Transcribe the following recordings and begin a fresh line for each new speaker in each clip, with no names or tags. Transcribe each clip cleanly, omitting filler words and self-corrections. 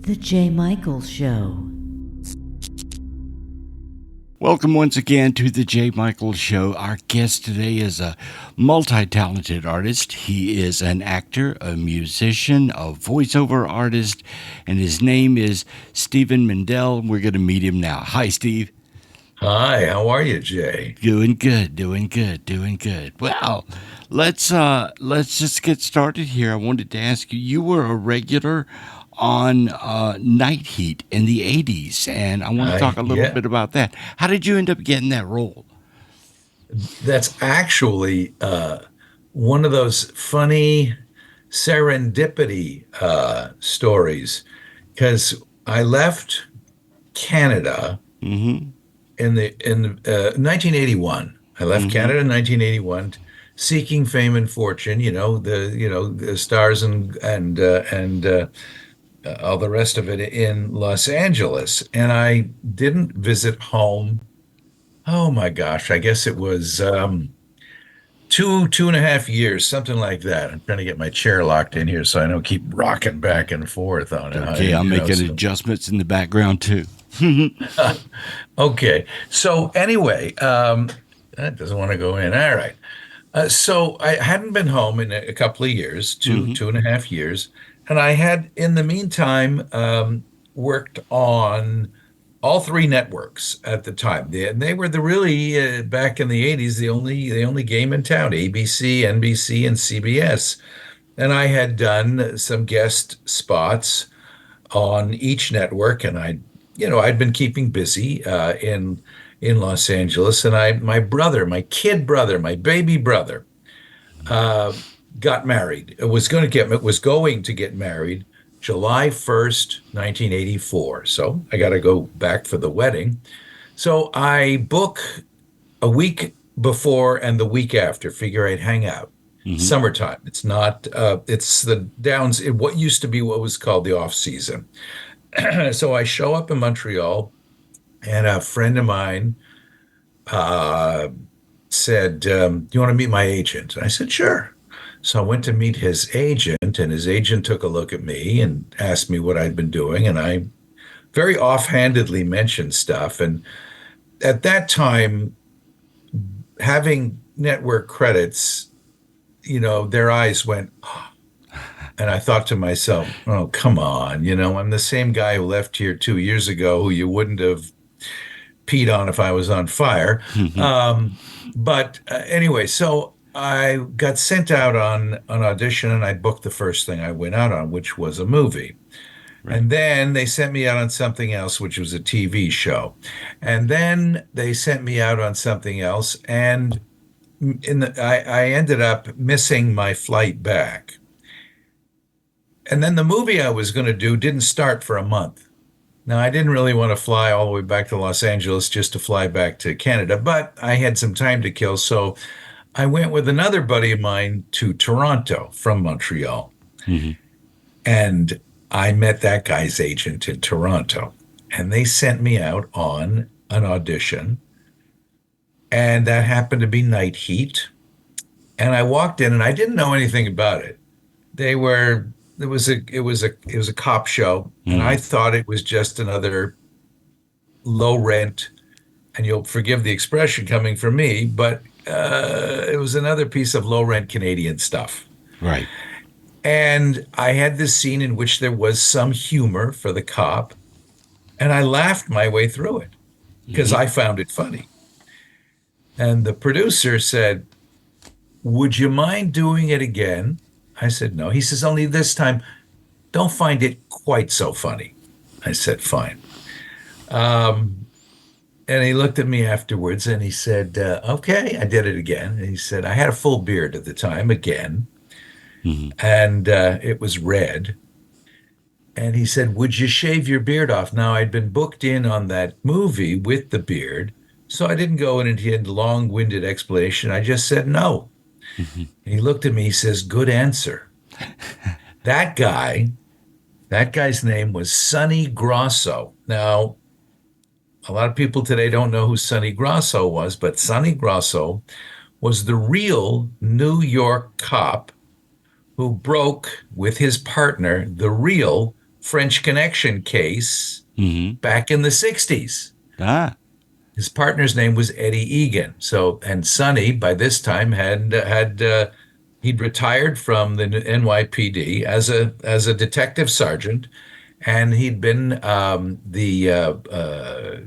The J. Michael Show.
Welcome once again to the J. Michael Show. Our guest today is a multi-talented artist. He is an actor, a musician, a voiceover artist, and his name is Stephen Mendel. We're going to meet him now. Hi, Steve.
Hi, how are you, Jay?
Doing good. Well, let's just get started here. I wanted to ask you, you were a regular on Night Heat in the 80s, and I want to talk a little bit about that. How did you end up getting that role?
That's actually one of those funny serendipity stories, because I left Canada in 1981. I left Canada in 1981, seeking fame and fortune. The stars and all the rest of it in Los Angeles. And I didn't visit home. Oh my gosh, I guess it was 2.5 years, something like that. I'm trying to get my chair locked in here so I don't keep rocking back and forth on it.
Okay, I'm making adjustments in the background too.
Okay, so anyway, that doesn't want to go in. All right. So I hadn't been home in a couple of years, 2.5 years. And I had, in the meantime, worked on all three networks at the time. They were really back in the 80s, the only game in town: ABC, NBC, and CBS. And I had done some guest spots on each network, and I'd been keeping busy in Los Angeles. And my kid brother, my baby brother, got married. It was going to get married July 1st, 1984. So I got to go back for the wedding. So I book a week before and the week after, figure I'd hang out. Summertime. It's not, it's the downs, what used to be what was called the off season. So I show up in Montreal, and a friend of mine said, do you want to meet my agent? And I said, sure. So I went to meet his agent, and his agent took a look at me and asked me what I'd been doing. And I very offhandedly mentioned stuff. And at that time, having network credits, their eyes went, oh. And I thought to myself, oh, come on. I'm the same guy who left here 2 years ago who you wouldn't have peed on if I was on fire. But anyway, so I got sent out on an audition, and I booked the first thing I went out on, which was a movie. Right. And then they sent me out on something else, which was a TV show. And then they sent me out on something else, and I ended up missing my flight back. And then the movie I was going to do didn't start for a month. Now, I didn't really want to fly all the way back to Los Angeles just to fly back to Canada, but I had some time to kill, so I went with another buddy of mine to Toronto from Montreal. And I met that guy's agent in Toronto, and they sent me out on an audition, and that happened to be Night Heat. And I walked in, and I didn't know anything about it. It was a cop show, and I thought it was just another low rent, and you'll forgive the expression coming from me, but it was another piece of low rent Canadian stuff.
Right.
And I had this scene in which there was some humor for the cop, and I laughed my way through it because I found it funny. And the producer said, would you mind doing it again? I said, no. He says, only this time, don't find it quite so funny. I said, fine. And he looked at me afterwards, and he said, okay, I did it again. And he said, I had a full beard at the time again, and it was red. And he said, would you shave your beard off? Now, I'd been booked in on that movie with the beard, so I didn't go into a long-winded explanation. I just said no. And he looked at me, he says, good answer. That guy's name was Sonny Grosso. Now, a lot of people today don't know who Sonny Grosso was, but Sonny Grosso was the real New York cop who broke with his partner the real French Connection case
Hmm.
back in the 60s.
Ah,
His partner's name was Eddie Egan. So, and Sonny by this time he'd retired from the NYPD as a detective sergeant, and he'd been the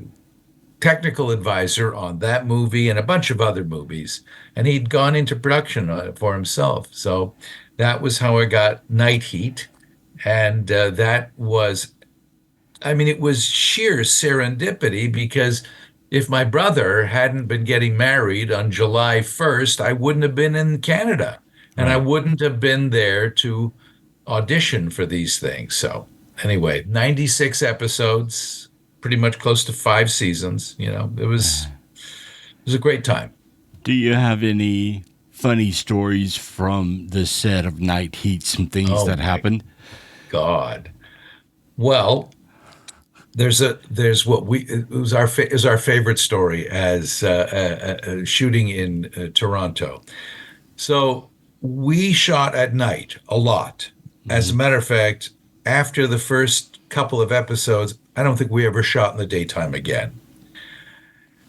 technical advisor on that movie and a bunch of other movies. And he'd gone into production for himself. So that was how I got Night Heat. And that was, I mean, it was sheer serendipity because if my brother hadn't been getting married on July 1st, I wouldn't have been in Canada and I
right.
wouldn't have been there to audition for these things. So, anyway, 96 episodes, pretty much close to 5 seasons. It was a great time.
Do you have any funny stories from the set of Night Heat? Some things
Oh
that
my
happened?
God. Well, there's what we it was our fa is our favorite story as shooting in Toronto. So we shot at night a lot. As a
Hmm.
matter of fact, after the first couple of episodes, I don't think we ever shot in the daytime again.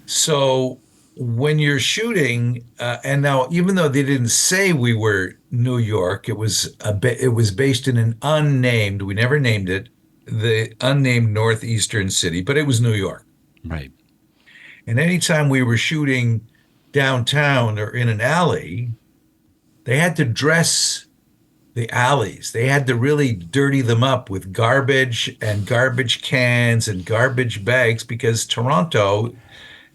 So when you're shooting, and now even though they didn't say we were New York, it was based in an unnamed, we never named it, the unnamed northeastern city, but it was New York.
Right.
And anytime we were shooting downtown or in an alley, they had to dress the alleys. They had to really dirty them up with garbage and garbage cans and garbage bags because Toronto,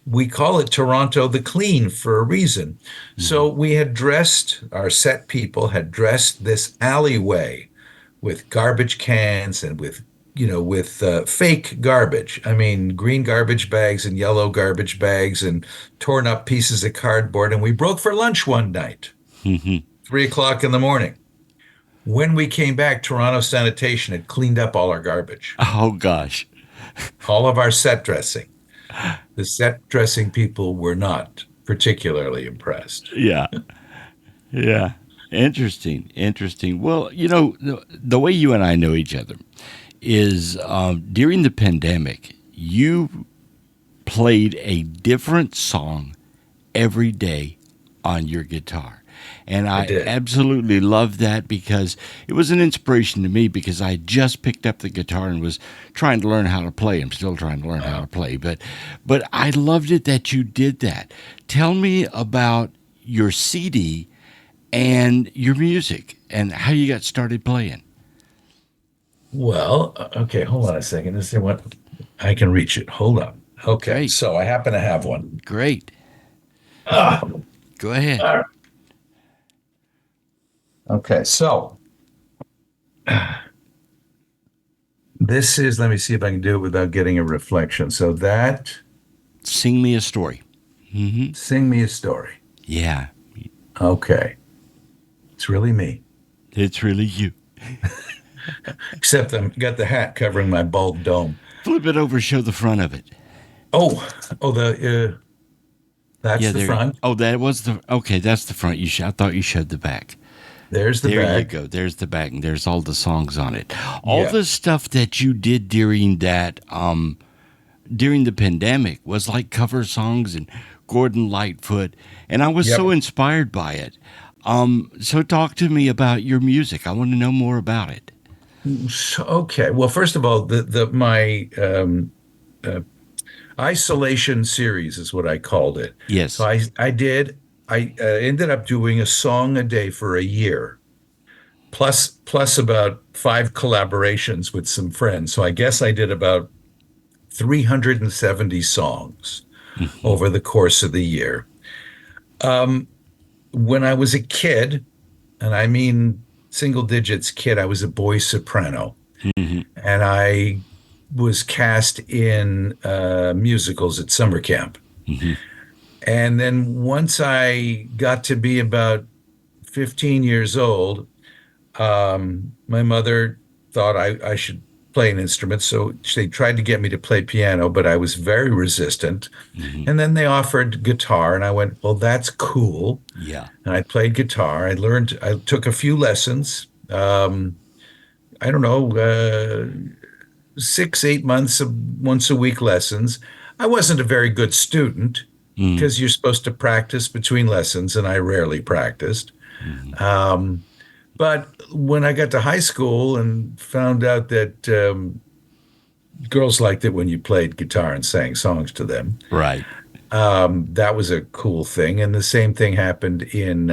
we call it Toronto the Clean for a reason.
Hmm.
So we had dressed, our set people had dressed this alleyway with garbage cans and with fake garbage. I mean, green garbage bags and yellow garbage bags and torn up pieces of cardboard. And we broke for lunch one night,
Hmm.
3 o'clock in the morning. When we came back, Toronto Sanitation had cleaned up all our garbage,
Oh gosh.
all of our set dressing. The set dressing people were not particularly impressed.
Yeah. Yeah. Interesting. Interesting. Well, the way you and I know each other is during the pandemic, you played a different song every day on your guitar. And
I
I
did.
absolutely love that because it was an inspiration to me because I just picked up the guitar and was trying to learn how to play. I'm still trying to learn how to play, but I loved it that you did that. Tell me about your CD and your music and how you got started playing.
Well, okay, hold on a second. Let's see what I can reach it. Hold on. Okay,
Great.
so I happen to have one.
Great.
Ah,
Go ahead.
all right. Okay, so this is, let me see if I can do it without getting a reflection. So that,
Sing me a story. Hmm.
sing me a story.
Yeah.
Okay, it's really me,
It's really you.
except I've got the hat covering my bald dome.
Flip it over, show the front of it.
Oh, that's
Yeah,
the
there.
front.
Oh, that was the. Okay, that's the front. I thought you showed the back.
There's the
There you
back.
go. There's the back, and there's all the songs on it. All
Yeah.
the stuff that you did during the pandemic was like cover songs and Gordon Lightfoot, and I was
Yep.
so inspired by it. So talk to me about your music. I want to know more about it.
So, okay. Well, first of all, the my uh, isolation series is what I called it. So
Yes.
I ended up doing a song a day for a year, plus about 5 collaborations with some friends. So I guess I did about 370 songs
Hmm.
over the course of the year. When I was a kid, and I mean single digits kid, I was a boy soprano,
Hmm.
and I was cast in musicals at summer camp.
Hmm.
And then once I got to be about 15 years old, my mother thought I should play an instrument. So they tried to get me to play piano, but I was very resistant.
Hmm.
And then they offered guitar, and I went, well, that's cool.
Yeah.
And I played guitar. I took a few lessons. I don't know, 6, 8 months of once a week lessons. I wasn't a very good student
Mm,
because you're supposed to practice between lessons, and I rarely practiced.
mhm.
Um, but when I got to high school and found out that girls liked it when you played guitar and sang songs to them,
Right.
that was a cool thing. And the same thing happened in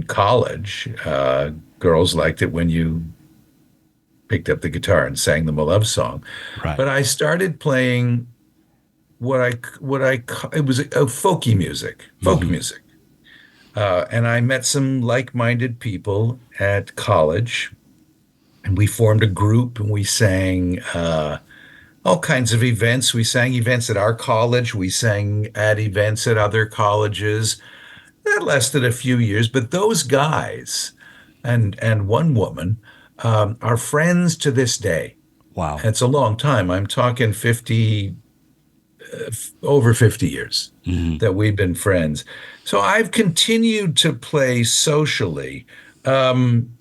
college. Girls liked it when you picked up the guitar and sang them a love song.
Right.
But I started playing it was folky music, folk
Hmm.
music. And I met some like-minded people at college, and we formed a group and we sang all kinds of events. We sang events at our college, we sang at events at other colleges. That lasted a few years, but those guys and one woman are friends to this day.
Wow.
It's a long time. I'm talking 50, over 50 years
Hmm.
that we've been friends. So I've continued to play socially. Um,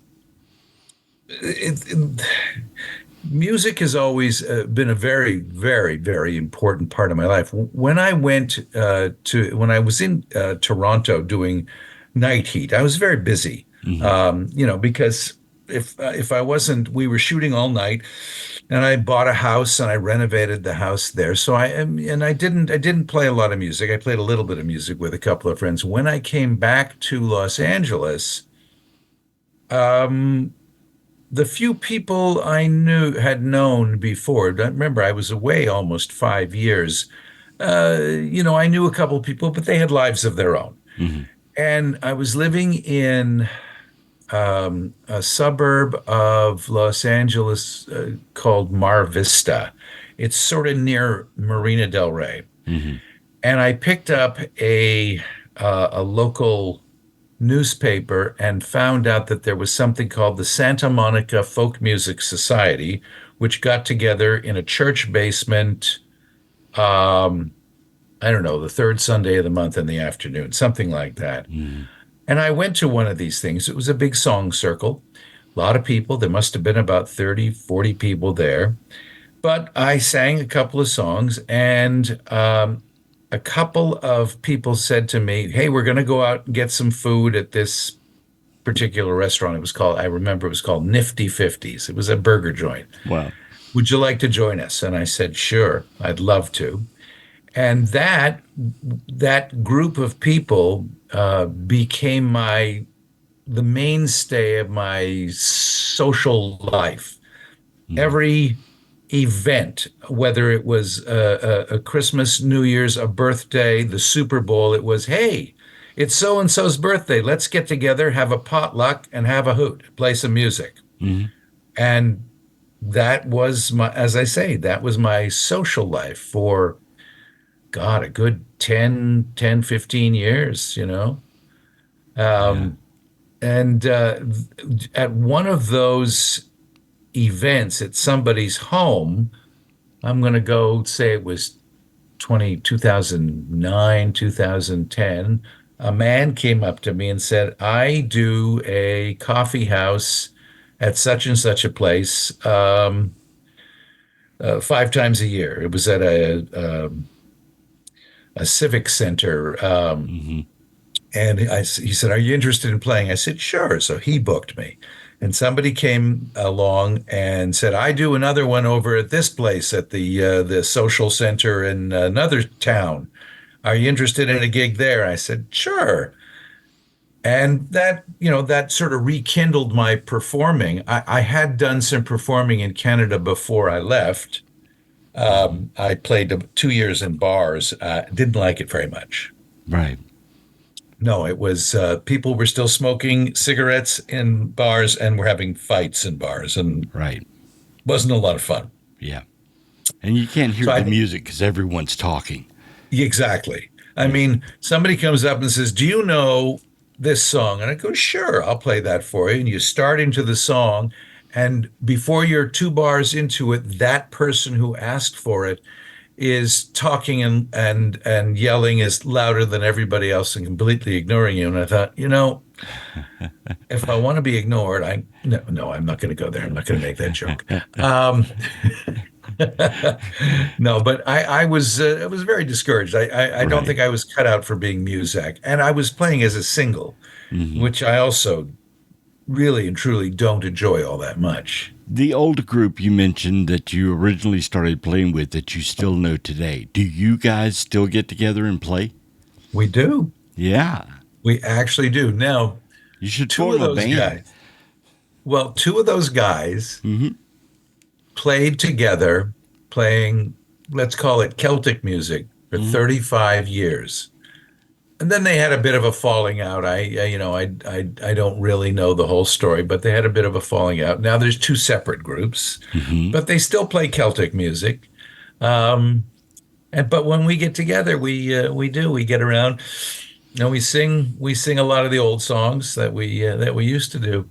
Music has always been a very, very, very important part of my life. When I went when I was in Toronto doing Night Heat, I was very busy,
Hmm.
because if I wasn't, we were shooting all night, and I bought a house and I renovated the house there. So I didn't play a lot of music. I played a little bit of music with a couple of friends. When I came back to Los Angeles, um, the few people I had known before. Remember, I was away almost 5 years. I knew a couple people, but they had lives of their own.
Hmm.
And I was living in a suburb of Los Angeles called Mar Vista. It's sort of near Marina Del Rey.
Hmm.
And I picked up a local newspaper and found out that there was something called the Santa Monica Folk Music Society, which got together in a church basement. Um, I don't know, the third Sunday of the month in the afternoon, something like that.
Hmm.
And I went to one of these things. It was a big song circle, a lot of people. There must have been about 30, 40 people there. But I sang a couple of songs, and a couple of people said to me, "Hey, we're going to go out and get some food at this particular restaurant." I remember it was called Nifty Fifties. It was a burger joint.
Wow.
Would you like to join us? And I said, sure, I'd love to. And that group of people became the mainstay of my social life.
Hmm.
Every event, whether it was a Christmas, New Year's, a birthday, the Super Bowl, it was, hey, it's so and so's birthday. Let's get together, have a potluck, and have a hoot, play some music.
Hmm.
And that was as I say, that was my social life for, God, a good 15 years,
Yeah.
Um, and at one of those events at somebody's home, I'm going to go say it was 2009, 2010. A man came up to me and said, I do a coffee house at such and such a place 5 times a year. It was at a civic center.
Hmm.
And he said, are you interested in playing? I said, sure. So he booked me. And somebody came along and said, I do another one over at this place at the social center in another town. Are you interested in a gig there? I said, sure. And that sort of rekindled my performing. I had done some performing in Canada before I left.
Hmm.
I played 2 years in bars. Didn't like it very much.
Right.
No, it was people were still smoking cigarettes in bars and were having fights in bars, and
Right.
wasn't a lot of fun.
Yeah. And you can't hear
So
the
I
music because everyone's talking.
exactly. I
Yeah.
mean, somebody comes up and says, "Do you know this song?" And I go, "Sure, I'll play that for you." And you start into the song, and before you're 2 bars into it, that person who asked for it is talking and yelling is louder than everybody else and completely ignoring you. And I thought, if I want to be ignored, no, I'm not going to go there. I'm not going to make that joke. Um, no, but I was very discouraged. I don't
Right.
think I was cut out for being Muzak, and I was playing as a single,
Hmm.
which I also really and truly don't enjoy all that much.
The old group you mentioned that you originally started playing with that you still know today, do you guys still get together and play?
We do.
Yeah.
We actually do. Now,
You should
two
form
of
a
those
band.
guys, well, two of those guys
Hmm.
played together playing, let's call it Celtic music for
Hmm.
35 years. And then they had a bit of a falling out. I don't really know the whole story, but they had a bit of a falling out. Now there's two separate groups,
Hmm.
but they still play Celtic music. Um, but when we get together, we get around and we sing a lot of the old songs that we used to do.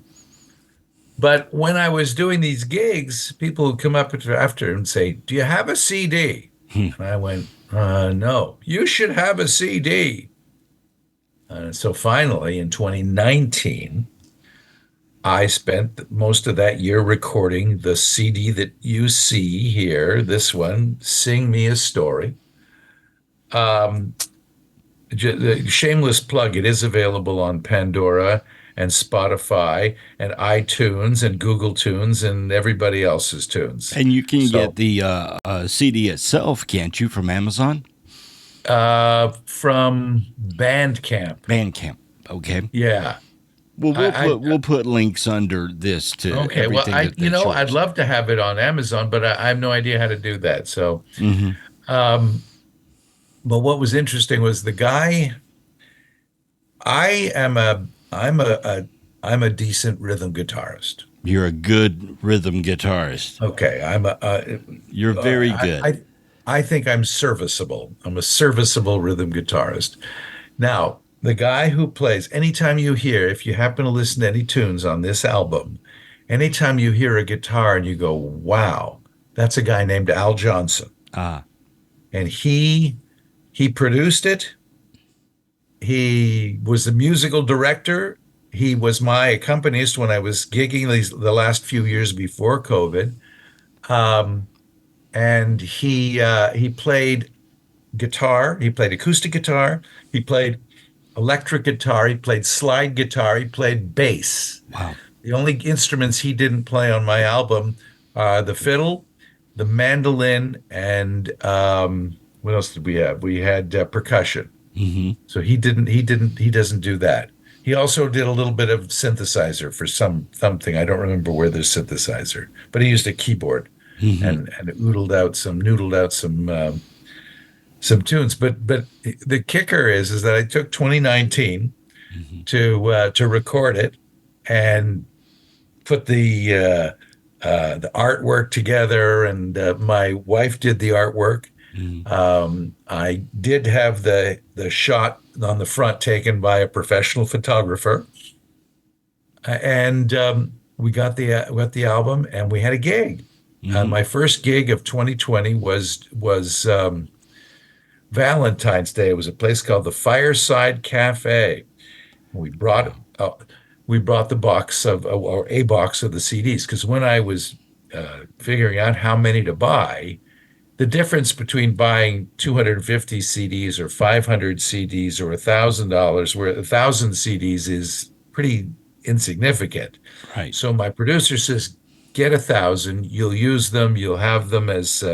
But when I was doing these gigs, people would come up after and say, "Do you have a CD?" And I went, "No, you should have a CD." So finally, in 2019, I spent most of that year recording the CD that you see here, this one, Sing Me a Story. Um, Shameless plug, it is available on Pandora and Spotify and iTunes and Google Tunes and everybody else's tunes.
And you can
So
get the CD itself, can't you, from Amazon?
from Bandcamp.
Bandcamp. Okay.
Yeah.
Well,
I,
we'll put links under this to
Okay, well,
everything that's
I'd
yours.
love to have it on Amazon, but I have no idea how to do that. So,
Hmm.
um, but what was interesting was the guy. I am a, I'm a decent rhythm guitarist.
You're a good rhythm guitarist.
Okay,
You're very good.
I think I'm serviceable. I'm a serviceable rhythm guitarist. Now, the guy who plays, anytime you hear, if you happen to listen to any tunes on this album, anytime you hear a guitar and you go, wow, that's a guy named Al Johnson.
Ah,
And he produced it. He was the musical director. He was my accompanist when I was gigging the last few years before COVID. Um, and he played guitar. He played acoustic guitar. He played electric guitar. He played slide guitar. He played bass.
wow.
The only instruments he didn't play on my album are the fiddle, the mandolin, and what else did we have? We had percussion.
Hmm.
So he doesn't do that. He also did a little bit of synthesizer for something. I don't remember where there's synthesizer, but he used a keyboard
Hmm.
and noodled out some tunes. But the kicker is that I took 2019
Hmm.
to record it and put the artwork together, and my wife did the artwork.
Hmm.
I did have the shot on the front taken by a professional photographer, and we got the album, and we had a gig.
Hmm.
My first gig of 2020 was Valentine's Day. It was a place called the Fireside Cafe. We brought
Wow.
uh, we brought the box of or a box of the CDs because when I was figuring out how many to buy, the difference between buying 250 CDs or 500 CDs or $1,000, where 1,000 CDs is pretty insignificant.
Right.
So my producer says, get 1,000. You'll use them. You'll have them as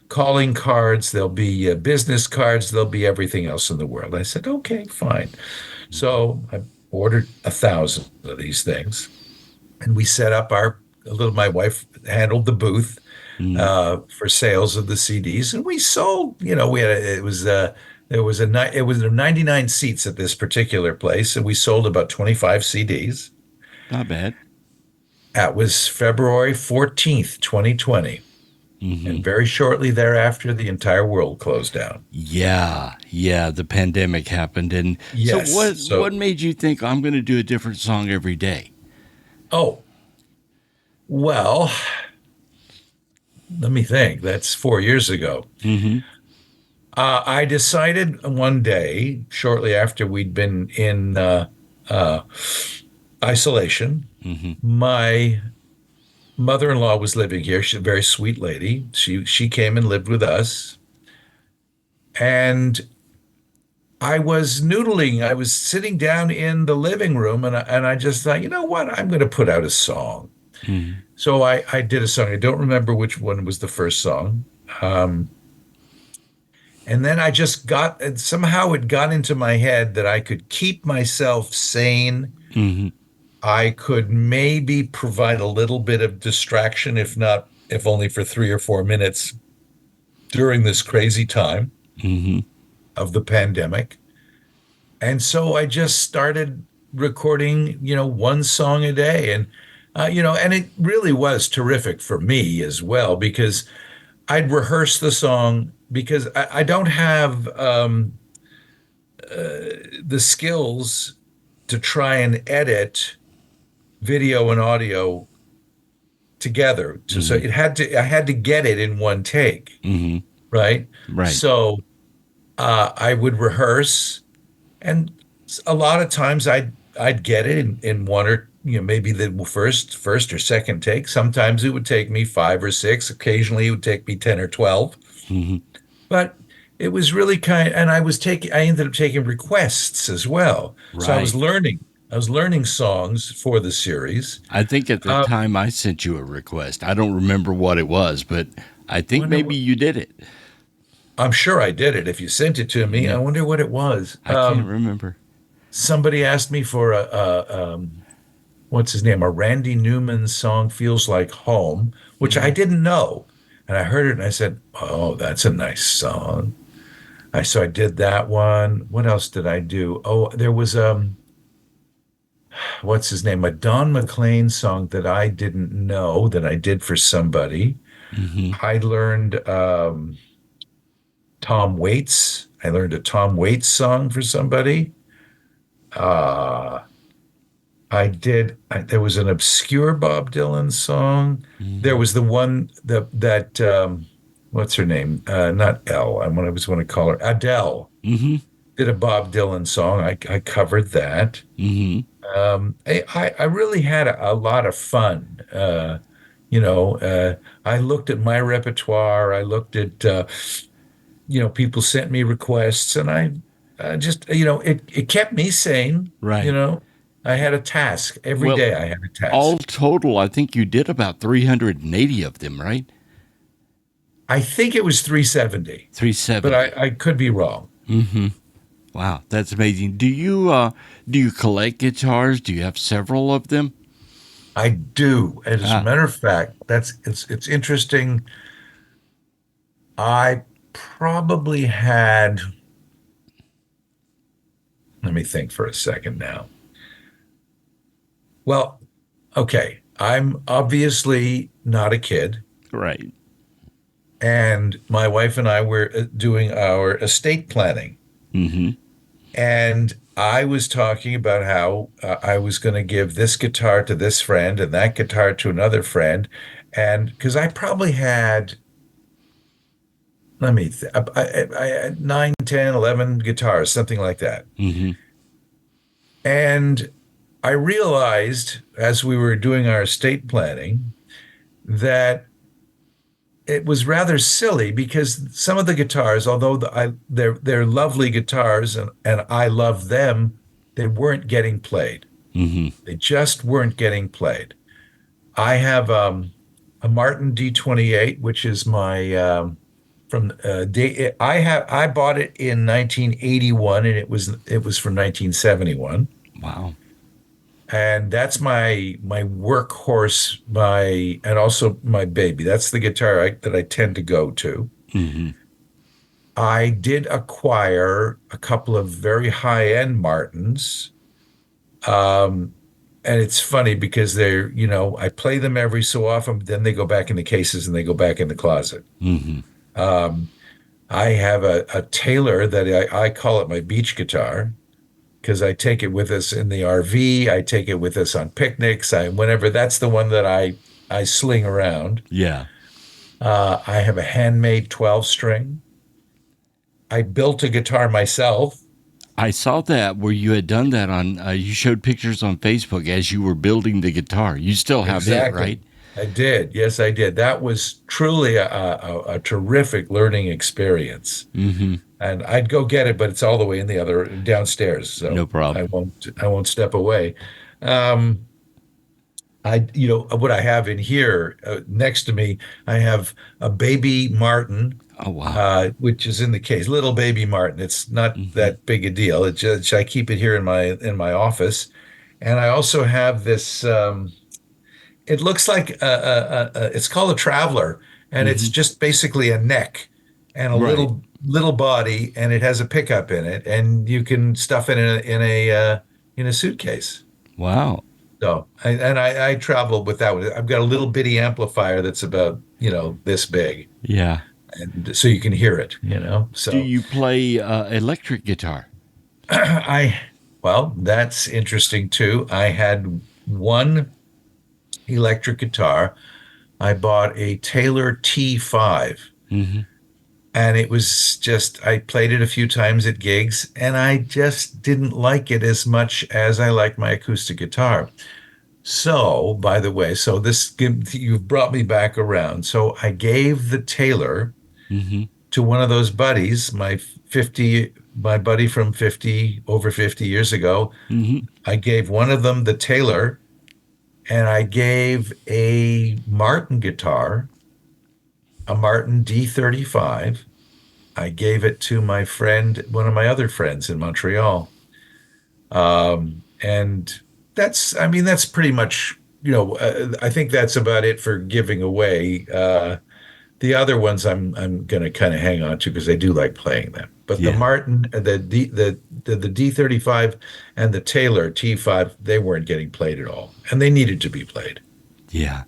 calling cards. There'll be business cards. There'll be everything else in the world. I said, okay, fine. So I ordered 1,000 of these things, and we set up a little. My wife handled the booth
Hmm.
for sales of the CDs, and we sold. We had it was there was it was 99 seats at this particular place, and we sold about 25 CDs.
Not bad.
That was February 14th, 2020,
Hmm.
and very shortly thereafter, the entire world closed down.
Yeah, yeah. The pandemic happened, and so
Yes.
what made you think I'm going to do a different song every day?
Oh, well, let me think. That's 4 years ago.
Hmm.
I decided one day, shortly after we'd been in uh, isolation,
Mm-hmm.
my mother-in-law was living here. She's a very sweet lady. She came and lived with us, and I was noodling. I was sitting down in the living room, and I just thought, you know what? I'm going to put out a song.
Mm-hmm.
So I did a song. I don't remember which one was the first song. Um, and then I just somehow it got into my head that I could keep myself sane.
Mm-hmm.
I could maybe provide a little bit of distraction, if only for 3 or 4 minutes during this crazy time
Mm-hmm.
of the pandemic. And so I just started recording, one song a day. And it really was terrific for me as well, because I'd rehearse the song because I don't have the skills to try and edit video and audio together. So
Mm-hmm.
I had to get it in one take,
Mm-hmm.
right?
Right.
So I would rehearse, and a lot of times I'd get it in one or maybe the first or second take. Sometimes it would take me five or six. Occasionally it would take me 10 or 12.
Mm-hmm.
But it was really and I ended up taking requests as well. So
Right.
I was learning songs for the series.
I think at the
Uh,
time I sent you a request. I don't remember what it was, but I think
wonder
maybe
what,
you did it.
I'm sure I did it. If you sent it to me, I
Yeah.
wonder what it was.
I can't remember.
Somebody asked me for what's his name? A Randy Newman song, Feels Like Home, which I
Mm-hmm.
didn't know. And I heard it and I said, oh, that's a nice song. So I did that one. What else did I do? Oh, there was what's his name? A Don McLean song that I didn't know that I did for somebody.
Mm-hmm.
I learned Tom Waits. I learned a Tom Waits song for somebody. Uh, there was an obscure Bob Dylan song. There
Mm-hmm.
was the one that what's her name? Not Elle. I was want to call her Adele.
Mm-hmm.
Did a Bob Dylan song. I covered that.
Mm-hmm.
I really had a lot of fun. You know, I looked at my repertoire. I looked at people sent me requests, and I just it kept me sane. You
Right.
know, I had a task every
Well,
day. I had a
all
task.
total, I think you did about 380 of them, right?
I think it was 370, but
370.
I could be wrong.
Mm-hmm. Wow, that's amazing. Do you collect guitars? Do you have several of them?
I do. As a
Ah,
matter of fact, it's interesting. I probably had. Let me think for a second now. Well, okay. I'm obviously not a kid,
right.
and my wife and I were doing our estate planning.
Mm-hmm.
And I was talking about how I was going to give this guitar to this friend and that guitar to another friend. And because I probably had, let me, I had 9, 10, 11 guitars, something like that.
Mm-hmm.
And I realized as we were doing our estate planning that it was rather silly because some of the guitars, although they're lovely guitars and I love them, they weren't getting played.
Mm-hmm.
They just weren't getting played. I have a Martin D28, which is my from I bought it in 1981, and it was from 1971,
Wow.
and that's my workhorse, and also my baby. That's the guitar that I tend to go to.
Mm-hmm.
I did acquire a couple of very high-end Martins. Um, and it's funny because I play them every so often, but then they go back in the cases and they go back in the closet.
Mm-hmm.
Um, I have a Taylor that I call it my beach guitar because I take it with us in the RV. I take it with us on picnics. Whenever that's the one that I sling around.
Yeah.
I have a handmade 12 string. I built a guitar myself.
I saw that where you had done that on, you showed pictures on Facebook as you were building the guitar. You still have it,
Exactly.
right?
I did. Yes, I did. That was truly a terrific learning experience.
Mm-hmm.
And I'd go get it, but it's all the way in the other downstairs,
No
so I
problem.
won't I won't step away. Um, what I have in here next to me, I have a baby Martin,
Oh, wow.
which is in the case, little baby Martin. It's not
Mm-hmm.
that big a deal. It just I keep it here in my office, and I also have this. It looks like it's called a traveler, and it's
Mm-hmm.
just basically a neck and a
Right.
little body, and it has a pickup in it, and you can stuff it in a suitcase.
Wow.
So, I travel with that one. I've got a little bitty amplifier that's about, this big,
Yeah.
and so you can hear it,
Do
So,
you play electric guitar?
I, well, that's interesting too. I had one electric guitar. I bought a Taylor T5,
Mm-hmm.
and it was just, I played it a few times at gigs, and I just didn't like it as much as I like my acoustic guitar. So, by the way, you've brought me back around. So I gave the Taylor
Mm-hmm.
to one of those buddies, my buddy from over 50 years ago.
Mm-hmm.
I gave one of them the Taylor, and I gave a Martin guitar, a Martin D35. I gave it to my friend, one of my other friends in Montreal. And I mean, that's pretty much, I think that's about it for giving away. The other ones I'm going to kind of hang on to because I do like playing them. But the
Yeah.
Martin, the D35 and the Taylor T5, they weren't getting played at all, and they needed to be played.
Yeah.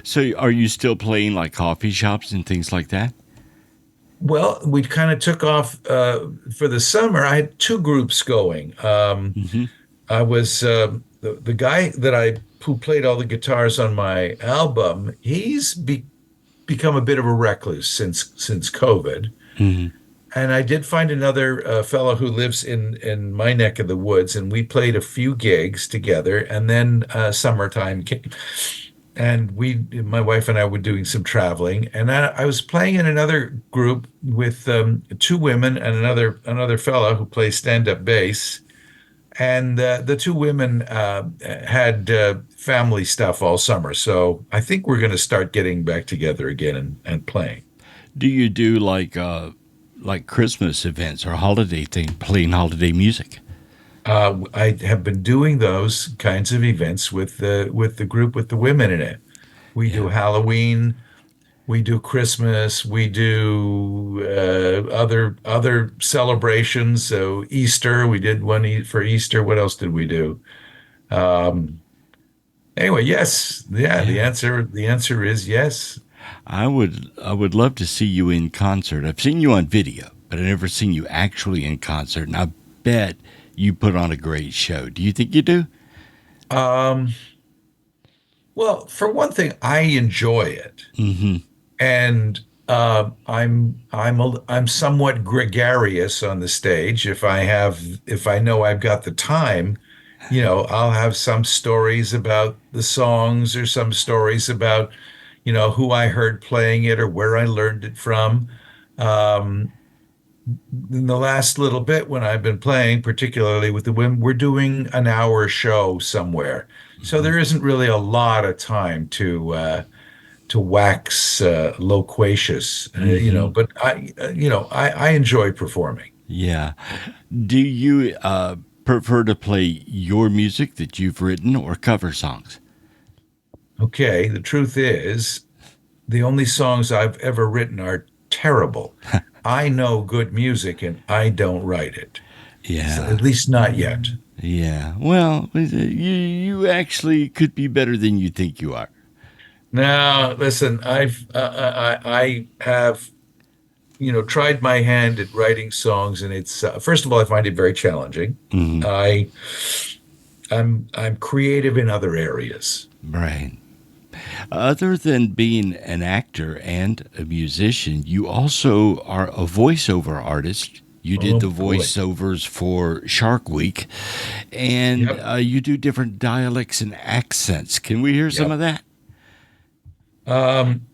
So are you still playing like coffee shops and things like that?
Well, we kind of took off for the summer. I had two groups going.
Mm-hmm.
I was the guy who played all the guitars on my album. Become a bit of a recluse since COVID,
Mm-hmm.
and I did find another fellow who lives in my neck of the woods, and we played a few gigs together. And then summertime came, and my wife and I were doing some traveling, and I was playing in another group with two women and another fellow who plays stand-up bass. And the two women had family stuff all summer. So I think we're going to start getting back together again and playing.
Do you do like Christmas events or holiday thing, playing holiday music?
I have been doing those kinds of events with the group with the women in it. We do
Yeah.
Halloween, we do Christmas, we do other celebrations. So Easter, we did one for Easter. What else did we do? Um, Anyway, yes, yeah.
Yeah.
The answer is yes.
I would love to see you in concert. I've seen you on video, but I've never seen you actually in concert. And I bet you put on a great show. Do you think you do?
Um, well, for one thing, I enjoy it,
Mm-hmm.
and I'm somewhat gregarious on the stage. If I know I've got the time, I'll have some stories about the songs or some stories about, who I heard playing it or where I learned it from. Um, in the last little bit when I've been playing, particularly with the women, we're doing an hour show somewhere. So
Mm-hmm.
there isn't really a lot of time to wax loquacious,
Mm-hmm.
but I enjoy performing.
Yeah. Do you prefer to play your music that you've written or cover songs?
Okay, the truth is, the only songs I've ever written are terrible. I know good music and I don't write it. So,
Yeah.
at least not yet.
Yeah. Well, you actually could be better than you think you are.
Now, listen, I have tried my hand at writing songs, and it's first of all, I find it very challenging.
Hmm.
I I'm creative in other areas.
Right. Other than being an actor and a musician, you also are a voiceover artist You did
Oh
the
boy.
voiceovers for Shark Week, and
Yep.
you do different dialects and accents. Can we hear some
Yep.
of that?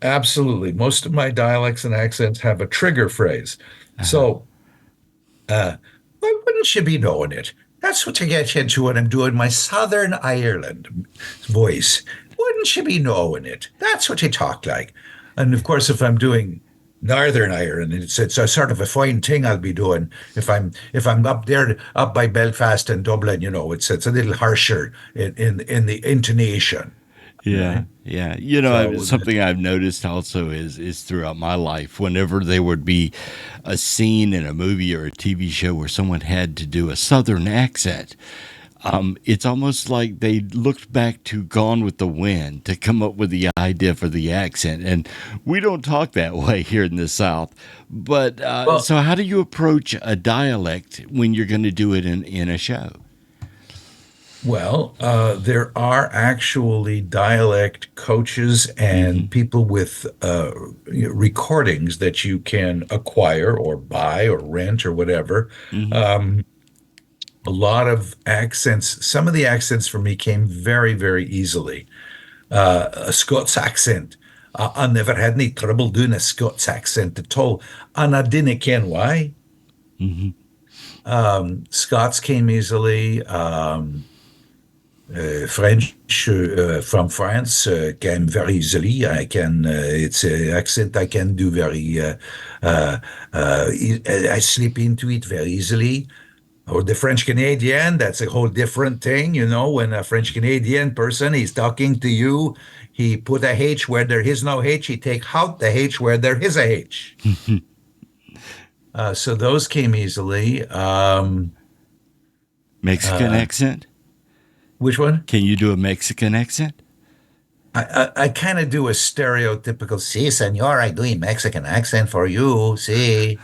Absolutely. Most of my dialects and accents have a trigger phrase.
Uh-huh.
So, why wouldn't you be knowing it? That's what you get into when I'm doing my Southern Ireland voice. Wouldn't you be knowing it? That's what you talk like. And of course, if I'm doing Northern Ireland, it's a sort of a fine thing I'll be doing. If I'm up there, up by Belfast and Dublin, it's a little harsher in the intonation,
Yeah,
right?
yeah.
So that,
Something I've noticed also is throughout my life, whenever there would be a scene in a movie or a TV show where someone had to do a Southern accent, it's almost like they looked back to Gone with the Wind to come up with the idea for the accent. And we don't talk that way here in the South. But
well,
so, how do you approach a dialect when you're going to do it in a show?
there are actually dialect coaches
Mm-hmm.
and people with recordings that you can acquire or buy or rent or whatever.
Mm-hmm.
Um, a lot of accents, some of the accents for me came very, very easily. A Scots accent. I never had any trouble doing a Scots accent at all. And I didn't ken why.
Mm-hmm.
Scots came easily. French from France came very easily. It's an accent I can do uh, I slip into it very easily. Or the French Canadian, that's a whole different thing. When a French Canadian person is talking to you, he put a H where there is no H, he take out the H where there is a H. So those came easily.
Mexican
Uh,
accent?
which one?
Can you do a Mexican accent?
I kind of do a stereotypical, si, senor, I do a Mexican accent for you. See,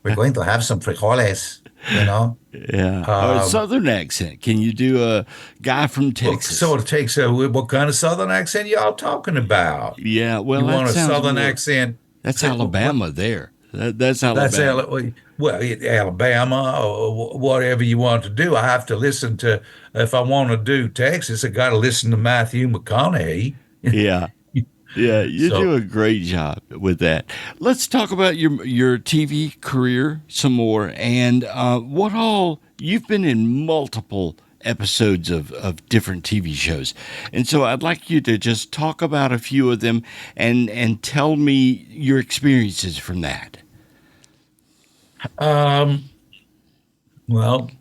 we're going to have some frijoles, you know?
Yeah. Or a
Um,
Southern accent. Can you do a guy from
well, so
Texas?
it takes what kind of Southern accent y'all talking about?
Yeah. Well,
You
that
want a
sounds
Southern
more.
accent?
That's
What?
Alabama there. That's
That's
Alabama.
Alabama or whatever you want to do. I have to listen to, if I want to do Texas, I got to listen to Matthew McConaughey.
Yeah. Yeah. You
So,
do a great job with that. Let's talk about your TV career some more and what all you've been in multiple episodes of different TV shows. And so I'd like you to just talk about a few of them and tell me your experiences from that.
um, well,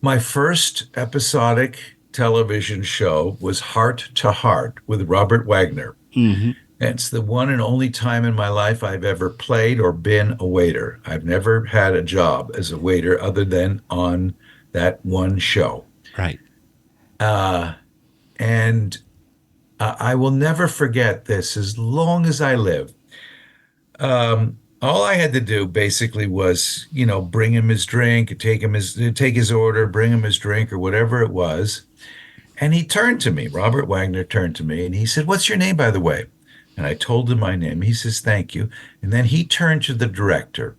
my first episodic television show was Heart to Heart with Robert Wagner.
Mm-hmm.
It's the one and only time in my life I've ever played or been a waiter. I've never had a job as a waiter other than on that one show.
Right.
Uh, and I will never forget this as long as I live. All I had to do basically was, bring him his drink, take his order, bring him his drink or whatever it was. And he turned to me, Robert Wagner turned to me and he said, "What's your name, by the way?" And I told him my name. He says, "Thank you." And then he turned to the director.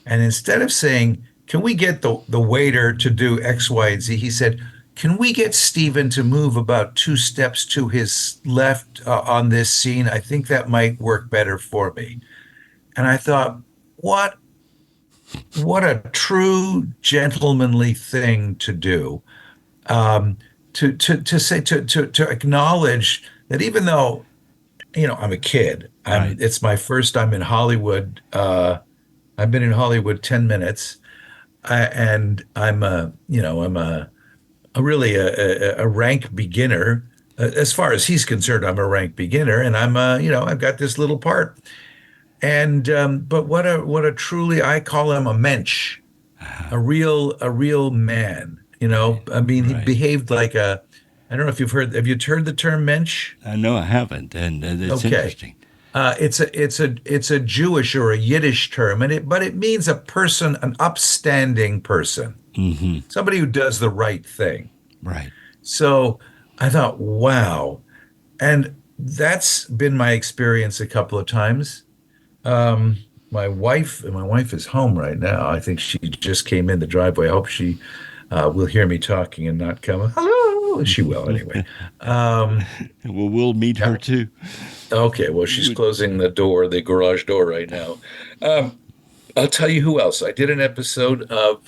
And instead of saying, "Can we get the waiter to do X, Y, and Z?" he said, "Can we get Stephen to move about 2 steps to his left on this scene? I think that might work better for me." And I thought, what what a true gentlemanly thing to do. Um, to say to acknowledge that even though I'm a kid,
Right.
it's my first time in Hollywood. I've been in Hollywood 10 minutes, and I'm really a rank beginner. As far as he's concerned, I'm a rank beginner, and I've got this little part. And but what a truly, I call him a mensch, a real man. I mean, he
Right.
behaved like a. I don't know if have you heard the term mensch?
I know I haven't, and it's
Okay.
interesting.
It's a Jewish or a Yiddish term, but it means a person, an upstanding person,
Mm-hmm.
somebody who does the right thing.
Right.
So I thought, wow, and that's been my experience a couple of times. my wife is home right now. I think she just came in the driveway. I hope she will hear me talking and not come. Hello. She will anyway. Um,
Well, we'll meet her
yeah.
too.
Okay. Well, she's closing the garage door right now. Um, I'll tell you who else. I did an episode of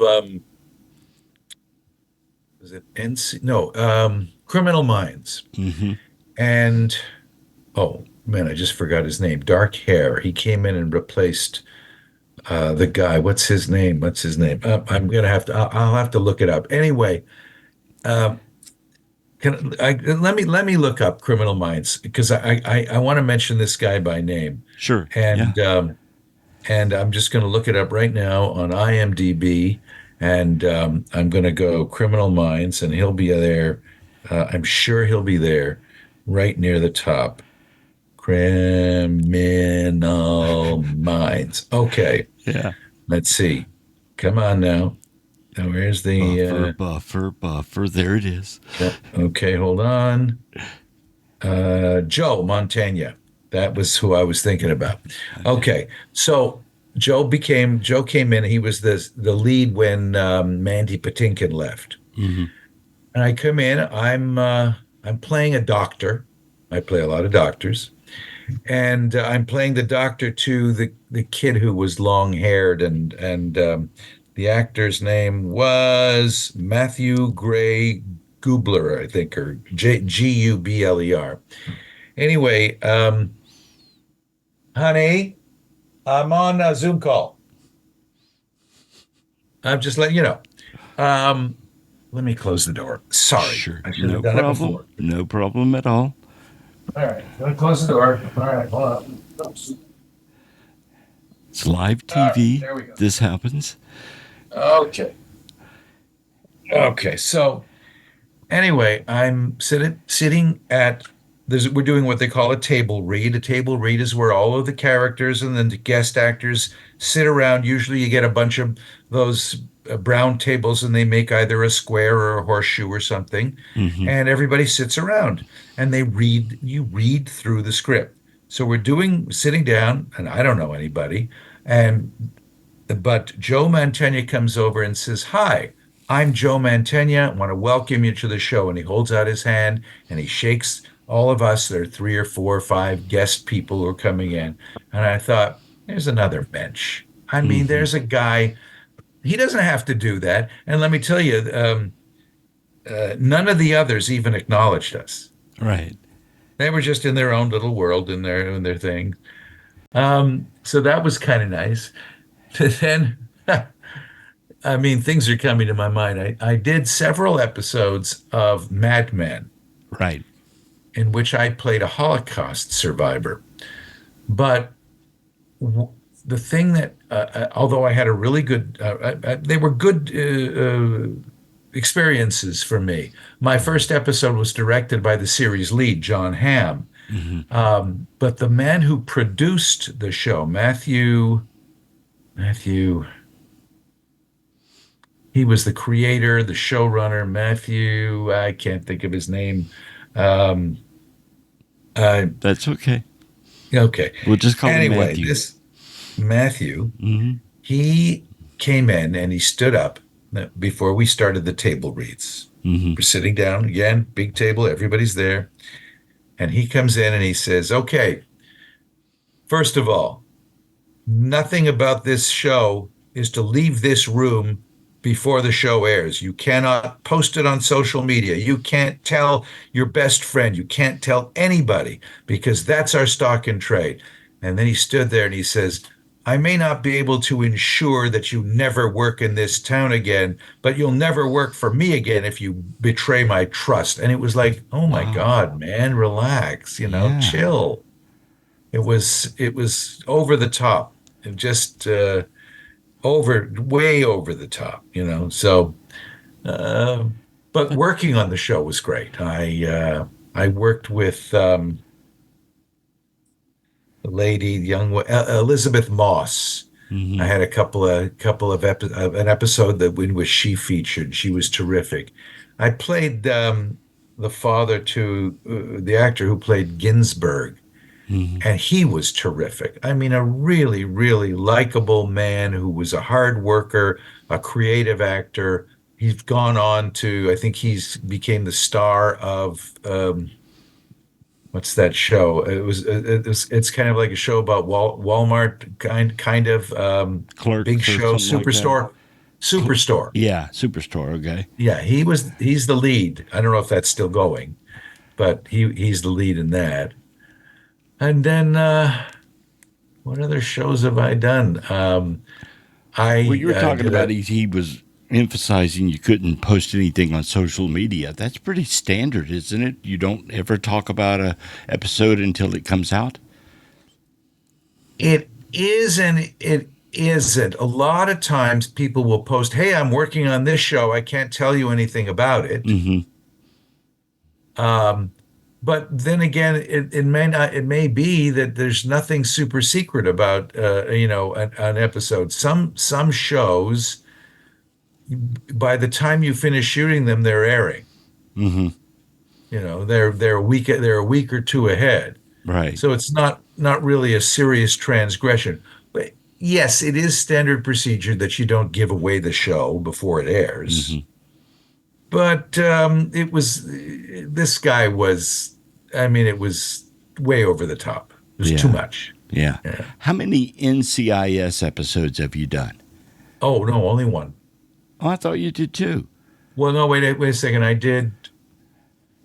was it NC? No, Criminal Minds.
Hmm.
And oh man, I just forgot his name. Dark hair. He came in and replaced the guy. What's his name? What's his name? I'm gonna have to. I'll have to look it up. Anyway, um, let me look up Criminal Minds because I want to mention this guy by name,
Sure. Yeah.
and I'm just gonna look it up right now on IMDb, and I'm gonna go Criminal Minds, and he'll be there. I'm sure he'll be there, right near the top. Criminal Minds. Okay,
Yeah.
let's see. Come on now. Now, where's
Buffer,
the
buffer, buffer. There it is.
okay, hold on. Joe Montana. That was who I was thinking about. Okay, so Joe came in. He was the lead when Mandy Patinkin left.
Hmm.
And I come in. I'm playing a doctor. I play a lot of doctors, and I'm playing the doctor to the kid who was long haired, and the actor's name was Matthew Gray Gubler, I think, or Gubler. Anyway, honey, I'm on a Zoom call. I'm just letting you know. Um, Let me close the door. Sorry,
Sure.
I should have
No
done it
problem.
before.
No problem at all.
All right, gonna close the door. All right, hold on.
It's live
All right,
TV.
there we go.
This happens.
Okay. Okay. So anyway, I'm sitting at we're doing what they call a table read. A table read is where all of the characters and then the guest actors sit around. Usually you get a bunch of those brown tables and they make either a square or a horseshoe or something.
Hmm.
And everybody sits around and you read through the script. So sitting down, and I don't know anybody. But Joe Mantegna comes over and says, "Hi, I'm Joe Mantegna. I want to welcome you to the show." And he holds out his hand and he shakes all of us. There are three or four or five guest people who are coming in. And I thought, there's another bench. I mean,
Hmm.
there's a guy, he doesn't have to do that. And let me tell you, none of the others even acknowledged us.
Right.
They were just in their own little world in their thing. So that was kind of nice. Then I mean, things are coming to my mind. I did several episodes of Mad Men
Right.
in which I played a Holocaust survivor. But the thing that, although I had a really good, they were good experiences for me. My first episode was directed by the series lead, John Hamm.
Hmm.
But the man who produced the show, Matthew, he was the creator, the showrunner, Matthew, I can't think of his name. Um,
That's okay.
okay.
We'll just call him
Anyway,
Matthew.
this Matthew,
Hmm.
he came in and he stood up before we started the table reads.
Hmm.
We're sitting down again, big table, everybody's there. And he comes in and he says, "Okay, first of all, nothing about this show is to leave this room before the show airs. You cannot post it on social media. You can't tell your best friend. You can't tell anybody because that's our stock in trade." And then he stood there and he says, "I may not be able to ensure that you never work in this town again, but you'll never work for me again if you betray my trust." And it was like, oh my
Wow.
God, man, relax,
Yeah.
chill. It was over the top. It just way over the top. So, uh, but
That,
working on the show was great. I worked with the lady, Elizabeth Moss. I
hmm.
had a an episode that in which she featured. She was terrific. I played the father to the actor who played Ginsberg. And he was terrific. I mean, a really, really likable man who was a hard worker, a creative actor. He's gone on to, I think he's became the star of what's that show? It's kind of like a show about Walmart kind of big
Clerks or
show,
something like that.
Superstore.
Yeah, Superstore. Okay.
Yeah, he's the lead. I don't know if that's still going, but he's the lead in that. And then what other shows have I done?
Well, you
I
were talking
did
about
a
he was emphasizing you couldn't post anything on social media. That's pretty standard, isn't it? You don't ever talk about a episode until it comes out.
It is and it isn't. A lot of times people will post, "Hey, I'm working on this show. I can't tell you anything about it."
Mm-hmm.
But then again, it may not. It may be that there's nothing super secret about an episode. Some shows, by the time you finish shooting them, they're airing.
Mm-hmm.
They're a week or two ahead.
Right.
So it's not really a serious transgression. But yes, it is standard procedure that you don't give away the show before it airs.
Mm-hmm.
But this guy was, I mean, it was way over the top. It was too
Yeah.
much.
Yeah.
Yeah.
How many NCIS episodes have you done?
Oh, no, only one.
Oh, I thought you did too.
Well, no, wait a second. I did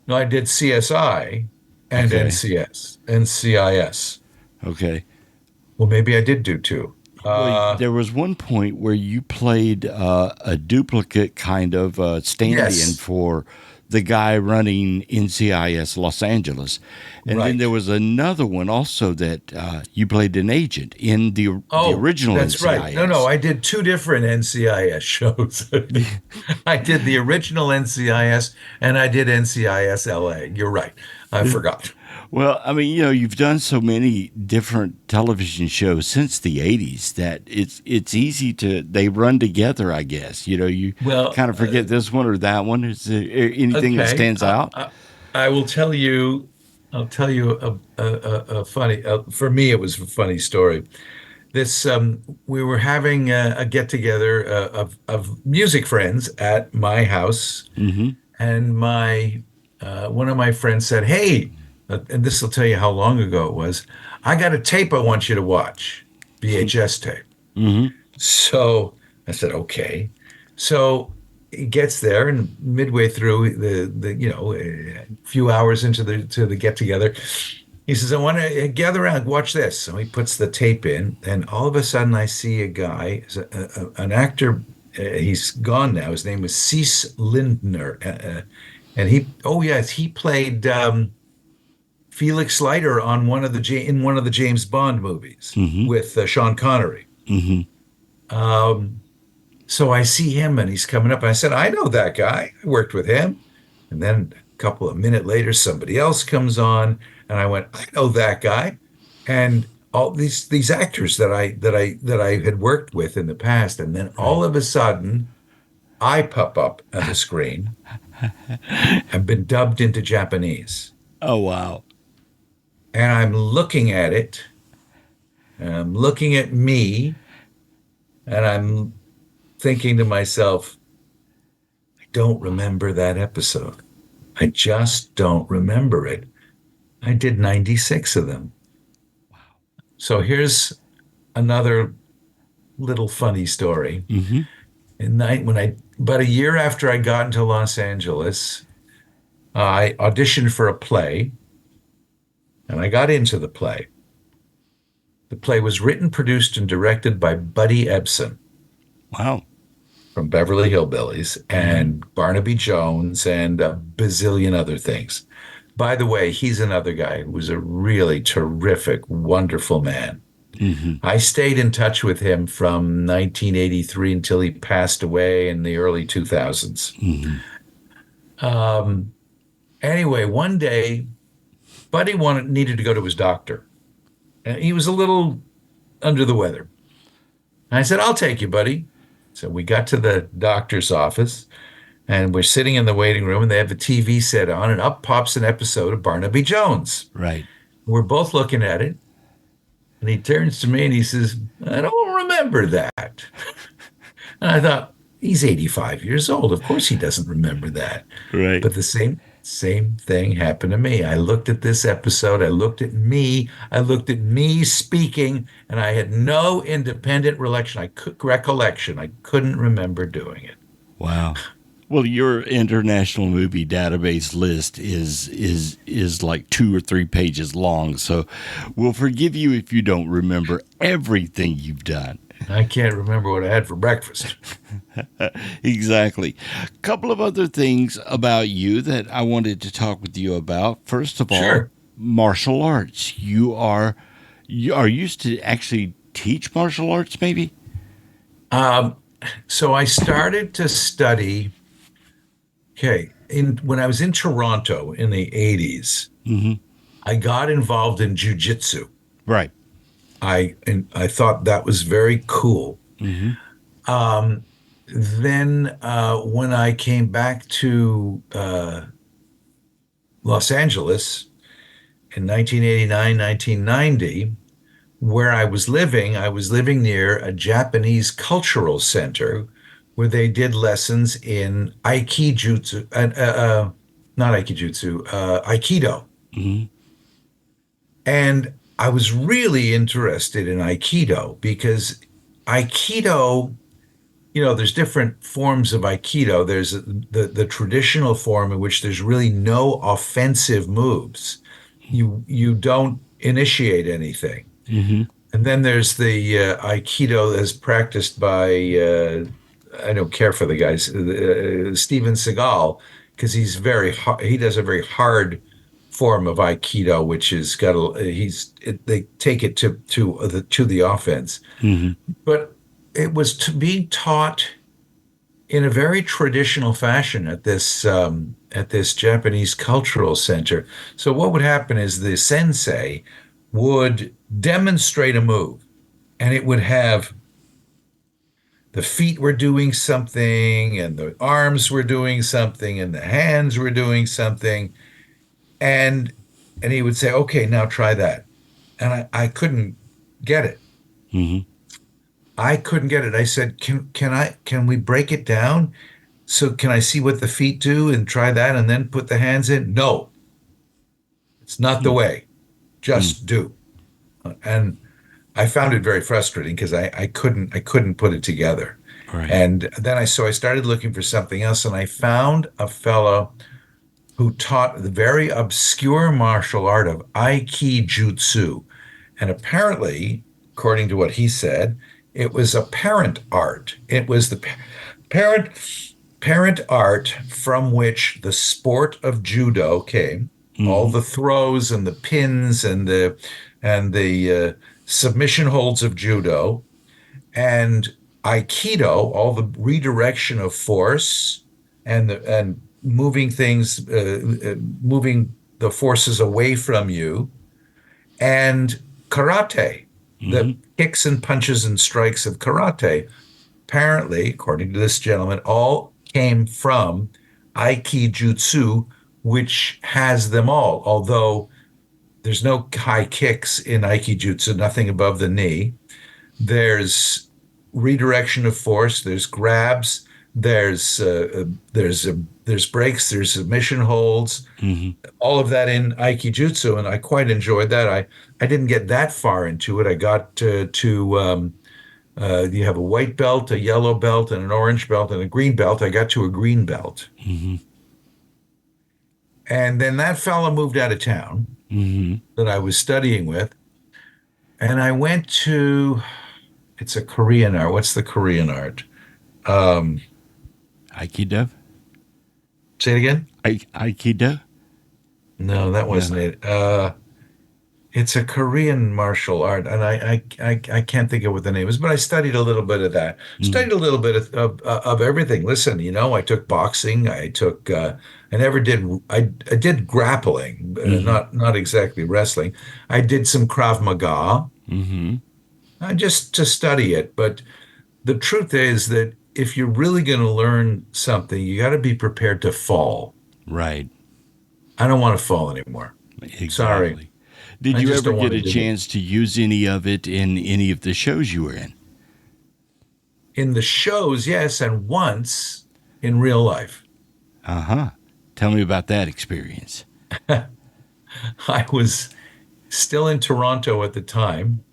CSI and
Okay.
NCIS.
Okay.
Well, maybe I did do two.
Well, there was one point where you played a duplicate kind of stand-in
Yes.
for the guy running NCIS Los Angeles, and then
Right.
there was another one also that you played an agent in the original
That's
NCIS.
right. No, I did two different NCIS shows. I did the original NCIS and I did NCIS LA. You're right. I forgot.
Well, I mean, you've done so many different television shows since the '80s that it's easy they run together. I guess you
Well,
kind of forget this one or that one. Is there anything that
okay.
stands out?
I will tell you. I'll tell you a funny. For me, it was a funny story. This we were having a get together of music friends at my house,
Mm-hmm.
and my one of my friends said, "Hey," and this will tell you how long ago it was. "I got a tape I want you to watch, VHS tape."
Mm-hmm.
So I said, "Okay." So he gets there, and midway through a few hours into the get together, he says, "I want to gather around, watch this." So he puts the tape in, and all of a sudden I see a guy, an actor. He's gone now. His name was C Lindner, and he played Felix Leiter on in one of the James Bond movies
Mm-hmm.
with Sean Connery.
Mm-hmm.
So I see him and he's coming up. And I said, "I know that guy. I worked with him." And then a couple of minutes later, somebody else comes on, and I went, "I know that guy." And all these actors that I had worked with in the past, and then all of a sudden, I pop up on the screen. I've been dubbed into Japanese,
Oh wow!
and I'm looking at it, and I'm looking at me, and I'm thinking to myself, I don't remember that episode. I just don't remember it. I did 96 of them.
Wow.
So here's another little funny story.
Mm-hmm.
About a year after I got into Los Angeles, I auditioned for a play, and I got into the play. The play was written, produced, and directed by Buddy Ebsen
Wow.
from Beverly Hillbillies and Barnaby Jones and a bazillion other things. By the way, he's another guy who was a really terrific, wonderful man.
Mm-hmm.
I stayed in touch with him from 1983 until he passed away in the early 2000s.
Mm-hmm.
Anyway, one day, Buddy needed to go to his doctor. And he was a little under the weather. And I said, "I'll take you, buddy." So we got to the doctor's office, and we're sitting in the waiting room, and they have the TV set on, and up pops an episode of Barnaby Jones.
Right.
We're both looking at it. And he turns to me and he says, I don't remember that. And I thought, he's 85 years old. Of course he doesn't remember that.
Right.
But the same thing happened to me. I looked at this episode, I looked at me speaking, and I had no independent recollection. I couldn't remember doing it.
Wow. Well, your international movie database list is like 2 or 3 pages long, so we'll forgive you if you don't remember everything you've done.
I can't remember what I had for breakfast.
Exactly. A couple of other things about you that I wanted to talk with you about. First of all,
Sure.
martial arts. You are used to actually teach martial arts, maybe?
Um, so I started to study. Okay, when I was in Toronto in the 80s,
Mm-hmm.
I got involved in jujitsu.
Right.
I thought that was very cool.
Mm-hmm.
Then when I came back to Los Angeles in 1989, 1990, where I was living near a Japanese cultural center where they did lessons in not aikijutsu, aikido.
Mm-hmm.
And I was really interested in aikido because aikido, there's different forms of aikido. There's the traditional form in which there's really no offensive moves. You don't initiate anything.
Mm-hmm.
And then there's the Aikido that's practiced by, I don't care for the guys, Steven Seagal, because he does a very hard form of Aikido, which is they take it to the offense.
Mm-hmm.
But it was to be taught in a very traditional fashion at this Japanese cultural center. So what would happen is the sensei would demonstrate a move, and it would have the feet were doing something, and the arms were doing something, and the hands were doing something, and he would say, "Okay, now try that," and I couldn't get it.
Mm-hmm.
I couldn't get it. I said, can we break it down? So can I see what the feet do and try that and then put the hands in? No, it's not the way. Just do. And I found it very frustrating because I couldn't put it together.
Right.
And then I started looking for something else, and I found a fellow who taught the very obscure martial art of Aikijutsu. And apparently, according to what he said, it was a parent art. It was the parent art from which the sport of judo came.
Mm-hmm.
All the throws and the pins and the submission holds of judo, and aikido, all the redirection of force and moving moving the forces away from you, and karate, the kicks and punches and strikes of karate. Apparently, according to this gentleman, all came from Aikijutsu, which has them all. Although there's no high kicks in Aikijutsu, nothing above the knee. There's redirection of force. There's grabs. There's breaks. There's submission holds.
Mm-hmm.
All of that in Aikijutsu, and I quite enjoyed that. I didn't get that far into it. I got to you have a white belt, a yellow belt, and an orange belt, and a green belt. I got to a green belt.
Mm-hmm.
And then that fellow moved out of town that I was studying with. And I went to, it's a Korean art. What's the Korean art?
Aikido?
Say it again?
Aikido?
No, that wasn't it. It's a Korean martial art, and I can't think of what the name is, but I studied a little bit of that. Studied a little bit of everything. Listen, I took boxing. I did grappling, not exactly wrestling. I did some Krav Maga, just to study it. But the truth is that if you're really going to learn something, you got to be prepared to fall.
Right.
I don't want to fall anymore.
Exactly.
Sorry.
Did
I
you
just
ever
don't want
get
to
a
do it.
chance to use any of it in any of the shows you were in?
In the shows, yes, and once in real life.
Uh huh. Tell me about that experience.
I was still in Toronto at the time,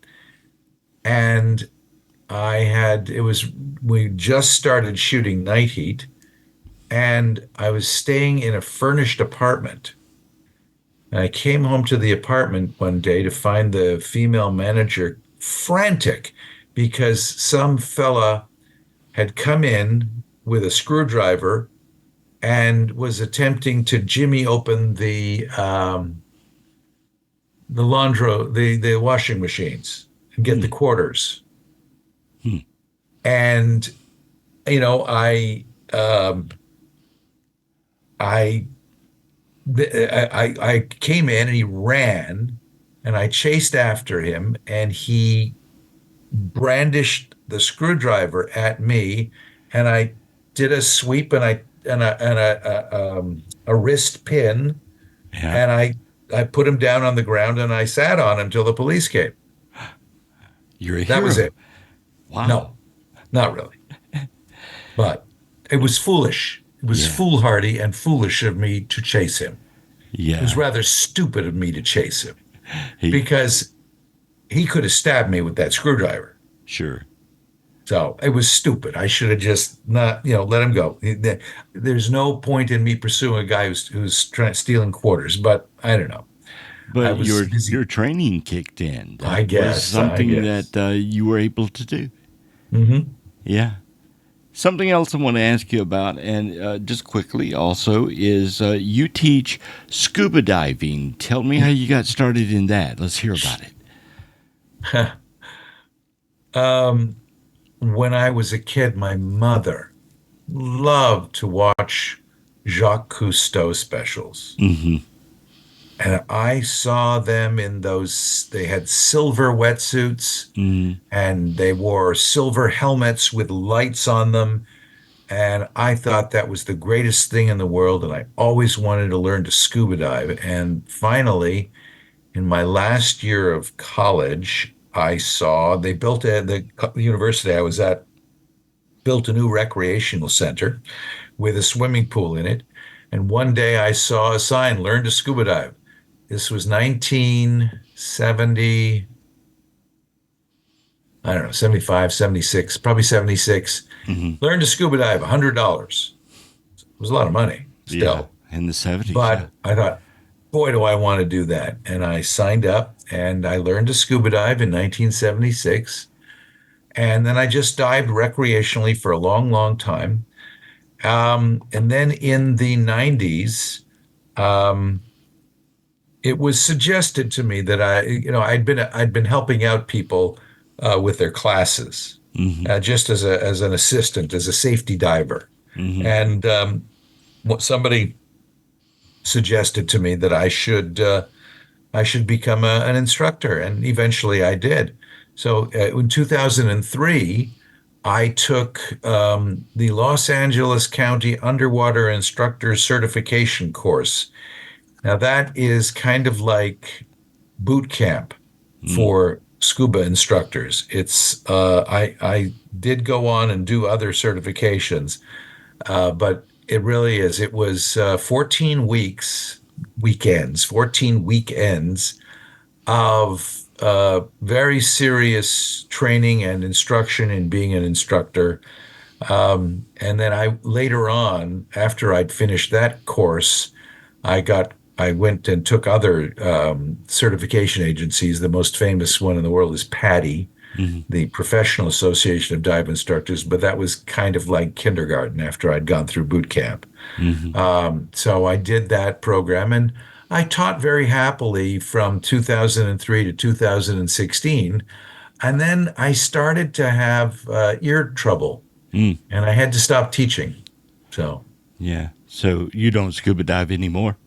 and we just started shooting Night Heat, and I was staying in a furnished apartment. And I came home to the apartment one day to find the female manager frantic because some fella had come in with a screwdriver and was attempting to jimmy open the washing machines and get
Hmm.
the quarters.
Hmm.
And you know, um, I I came in and he ran, and I chased after him, and he brandished the screwdriver at me, and I did a sweep and a wrist pin,
Yeah.
and I put him down on the ground and I sat on him till the police came.
You're a
That was
hero.
it.
Wow.
No, not really. But it was foolish. It was
Yeah.
foolhardy and foolish of me to chase him. It was
Yeah.
rather stupid of me to chase him
He,
because he could have stabbed me with that screwdriver.
sure.
So it was stupid. I should have just not, let him go. There's no point in me pursuing a guy who's stealing quarters. But I don't know. I
But
was
your
busy.
training kicked in.
I
That was
guess. I
something
guess.
that you were able to do.
Hmm.
Yeah. Something else I want to ask you about, and just quickly also, is you teach scuba diving. Tell me how you got started in that. Let's hear about it.
um, when I was a kid, my mother loved to watch Jacques Cousteau specials.
Mm-hmm.
And I saw them in those, they had silver wetsuits
Mm-hmm.
and they wore silver helmets with lights on them. And I thought that was the greatest thing in the world. And I always wanted to learn to scuba dive. And finally, in my last year of college, I saw they built the university I was at built a new recreational center with a swimming pool in it. And one day I saw a sign, learn to scuba dive. This was 1970, I don't know, 75, 76, probably 76.
Mm-hmm.
Learn to scuba dive, $100. It was a lot of money
Yeah.
still.
In the 70s. Yeah.
But I thought, boy, do I want to do that. And I signed up and I learned to scuba dive in 1976. And then I just dived recreationally for a long, long time. And then in the 90s, um, it was suggested to me that I'd been helping out people with their classes,
Mm-hmm.
just as an assistant, as a safety diver,
Mm-hmm.
and what somebody suggested to me that I should become an instructor, and eventually I did. So in 2003, I took the Los Angeles County Underwater Instructor Certification course. Now that is kind of like boot camp
Mm.
for scuba instructors. I did go on and do other certifications, but it really is. It was 14 weekends of very serious training and instruction in being an instructor. And then I later on, after I'd finished that course, I went and took other certification agencies. The most famous one in the world is PADI,
Mm-hmm.
the Professional Association of Dive Instructors, but that was kind of like kindergarten after I'd gone through boot camp.
Mm-hmm.
So I did that program and I taught very happily from 2003 to 2016. And then I started to have ear trouble
Mm.
and I had to stop teaching. So,
Yeah. So you don't scuba dive anymore?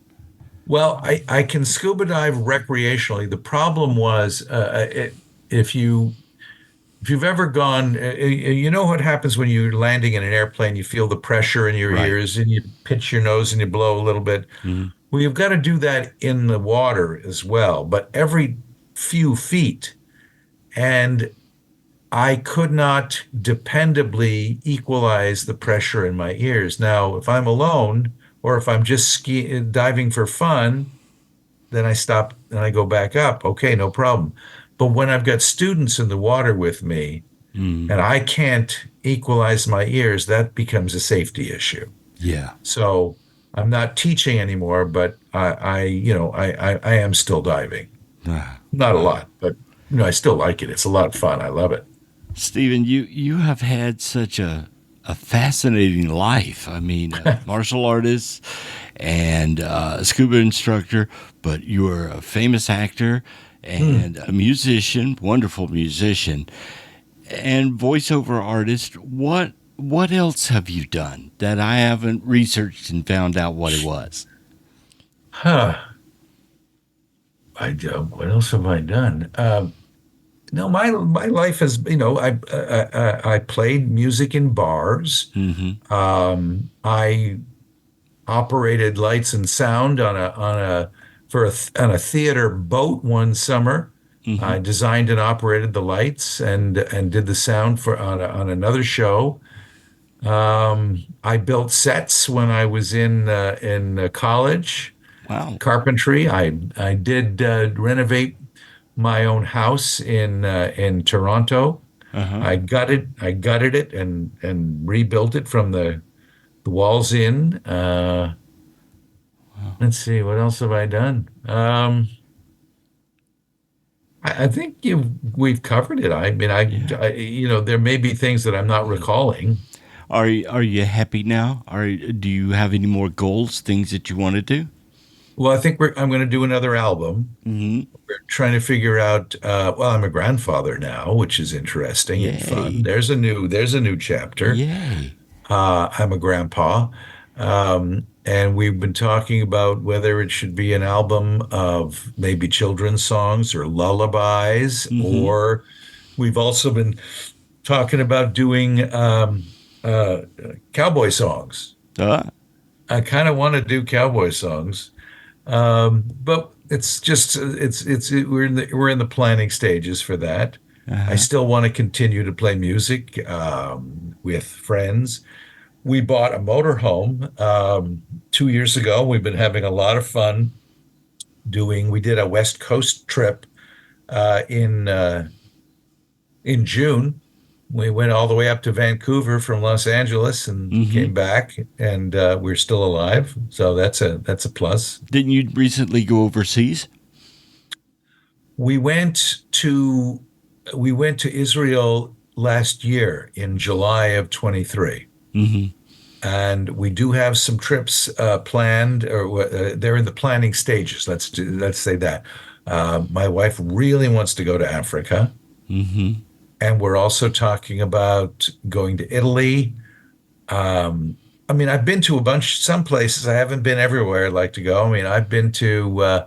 well, I can scuba dive recreationally. The problem was if you've ever gone, you know what happens when you're landing in an airplane, you feel the pressure in your
Right.
ears and you pinch your nose and you blow a little bit.
Mm-hmm.
Well, you've got to do that in the water as well, but every few feet. And I could not dependably equalize the pressure in my ears. Now, if I'm alone or if I'm just diving for fun, then I stop and I go back up. Okay, no problem. But when I've got students in the water with me
Mm,
and I can't equalize my ears, that becomes a safety issue.
yeah.
So I'm not teaching anymore, but I am still diving.
Ah,
Not a
wow.
lot, but I still like it. It's a lot of fun. I love it.
Stephen, you have had such a fascinating life. I mean, a martial artist and a scuba instructor, but you're a famous actor
Hmm.
and a musician, wonderful musician, and voiceover artist. What else have you done that I haven't researched and found out what it was?
Huh. What else have I done? No, my life has, I played music in bars.
Mm-hmm.
I operated lights and sound on a theater boat one summer.
Mm-hmm.
I designed and operated the lights and did the sound for on another show. I built sets when I was in college,
Wow.
carpentry. I did renovate my own house in Toronto.
Uh-huh.
I gutted it and rebuilt it from the walls in. Let's see, what else have I done? I think we've covered it. I mean,
Yeah.
there may be things that I'm not recalling.
Are you happy now? Do you have any more goals, things that you want to do?
Well, I think I'm going to do another album.
Mm-hmm.
We're trying to figure out. Well, I'm a grandfather now, which is interesting and fun.
Yay.
There's a new chapter.
Yay.
I'm a grandpa, and we've been talking about whether it should be an album of maybe children's songs or lullabies,
Mm-hmm.
or we've also been talking about doing cowboy songs.
Uh,
I kind of want to do cowboy songs, but it's just we're in the planning stages for that. I
uh-huh.
still want to continue to play music with friends. We bought a motorhome 2 years ago. We've been having a lot of fun doing. We did a West Coast trip in June. We went all the way up to Vancouver from Los Angeles and
Mm-hmm.
came back, and we're still alive. So that's a plus.
Didn't you recently go overseas?
We went to we went to Israel last year in July of 23.
Mm-hmm.
And we do have some trips planned, or they're in the planning stages. Let's say that. My wife really wants to go to Africa,
Mm-hmm.
and we're also talking about going to Italy. I mean, I've been to some places. I haven't been everywhere I'd like to go. I mean, I've been to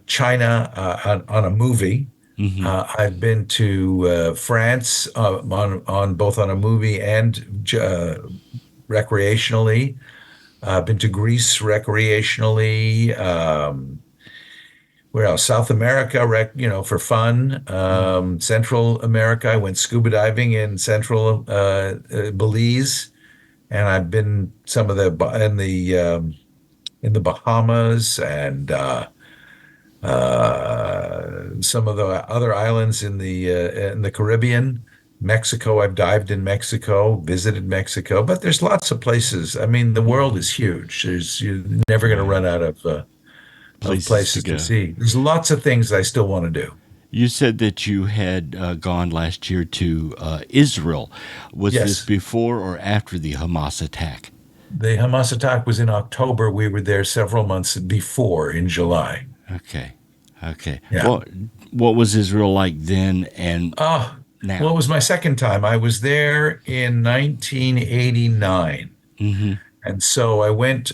China on a movie.
Mm-hmm.
I've been to France on both on a movie and recreationally. I've been to Greece recreationally. Where else? South America, for fun. Central America, I went scuba diving in central Belize, and I've been some of the in the Bahamas and some of the other islands in the Caribbean. Mexico, I've dived in Mexico, visited Mexico, but there's lots of places. I mean, the world is huge. You're never going to
Right.
run out of
Places to
places to
go.
see. There's lots of things I still want to do.
You said that you had gone last year to Israel. Was this
Yes,
before or after the Hamas attack?
the Hamas attack was in October. We were there several months before in July.
Okay. Okay.
Yeah.
What was Israel like then and
Oh, well, it
now?
was my second time. I was there in 1989.
Mm-hmm.
And so I went,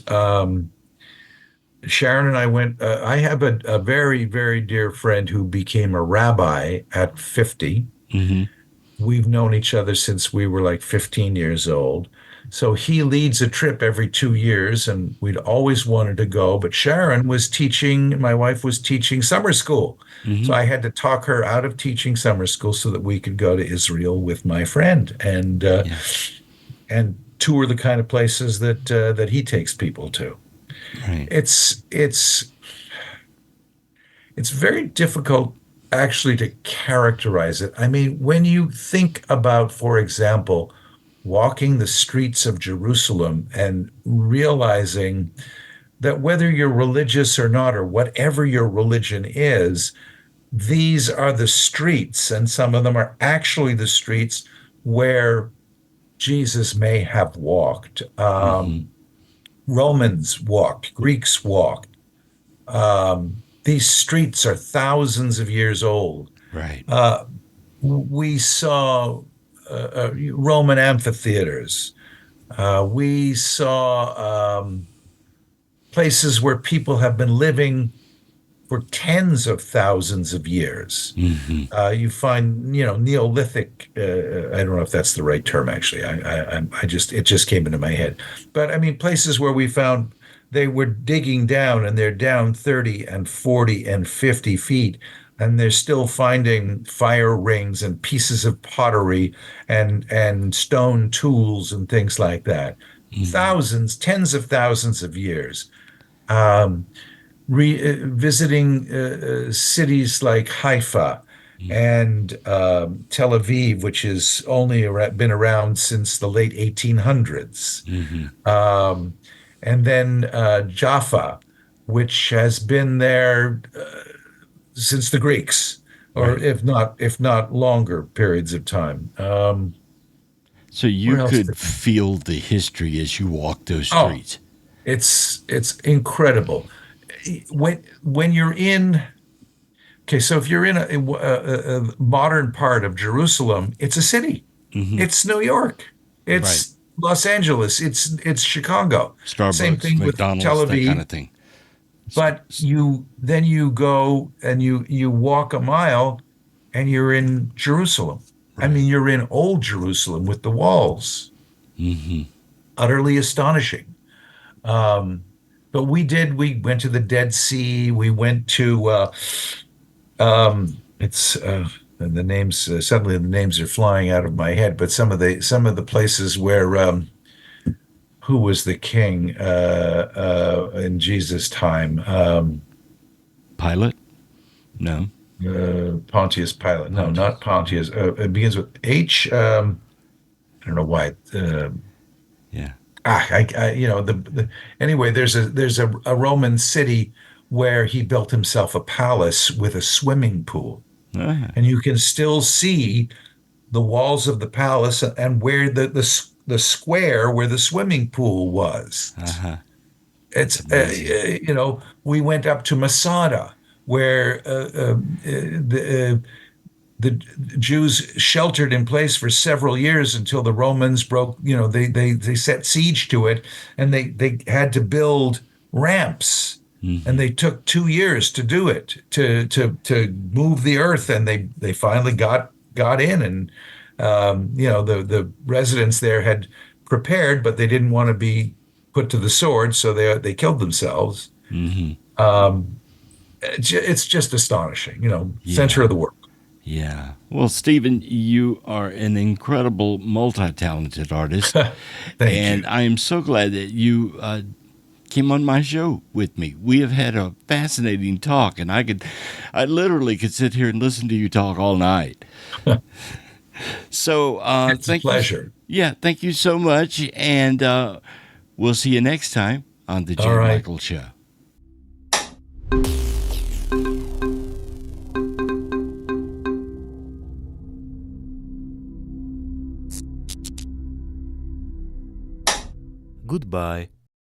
Sharon and I went. I have a very, very dear friend who became a rabbi at 50.
Mm-hmm.
We've known each other since we were like 15 years old. So he leads a trip every 2 years, and we'd always wanted to go. But Sharon was teaching, my wife was teaching summer school. So
Hmm.
I had to talk her out of teaching summer school so that we could go to Israel with my friend
Yeah.
and tour the kind of places that he takes people to.
Right.
It's very difficult actually to characterize it. I mean, when you think about, for example, walking the streets of Jerusalem and realizing that whether you're religious or not, or whatever your religion is, these are the streets, and some of them are actually the streets where Jesus may have walked.
Hmm.
Romans walked, Greeks walked. These streets are thousands of years old.
Right.
We saw Roman amphitheaters. We saw places where people have been living for tens of thousands of years.
Hmm.
You find, Neolithic. I don't know if that's the right term. Actually, it just came into my head. But I mean, places where we found they were digging down, and they're down 30 and 40 and 50 feet, and they're still finding fire rings and pieces of pottery and stone tools and things like that.
Hmm.
Thousands, tens of thousands of years. Visiting cities like Haifa and Tel Aviv, which has only been around since the late 1800s,
Hmm.
and then Jaffa, which has been there since the Greeks, or
Right.
if not longer periods of time.
So you
Where else?
could feel the history as you walk those
Oh,
streets.
it's incredible. When you're in Okay, so if you're in a modern part of Jerusalem, it's a city.
Hmm.
It's New York.
Right.
It's Los Angeles. It's Chicago. Same
Starbucks,
thing with Tel
McDonald's, that kind
Aviv.
of thing.
But you go and you walk a mile and you're in Jerusalem. I
Right.
mean, you're in old Jerusalem with the walls.
Hmm.
Utterly astonishing. Um, but we went to the Dead Sea. We went to it's and the names suddenly the names are flying out of my head. But some of the places where who was the king in Jesus' time?
Pilot? No.
Pontius Pilate. No,
Pontius.
not Pontius. It begins with H. I don't know why.
Yeah.
Anyway, there's a Roman city where he built himself a palace with a swimming pool,
Ah.
and you can still see the walls of the palace and where the square where the swimming pool was.
Uh-huh. That's
It's
amazing.
we went up to Masada, where the Jews sheltered in place for several years until the Romans broke. They set siege to it, and they had to build ramps, and
Hmm.
they took 2 years to do it, to move the earth, and they finally got in, and the residents there had prepared, but they didn't want to be put to the sword, so they killed themselves.
Hmm.
It's just astonishing, center
Yeah.
of the world.
Yeah. Well, Stephen, you are an incredible, multi-talented artist,
Thank
and
you.
I am so glad that you came on my show with me. We have had a fascinating talk, and I literally could sit here and listen to you talk all night. So,
It's a
thank you.
pleasure.
Yeah, thank you so much, and we'll see you next time on the
All
J.
right.
Michael Show.
Goodbye.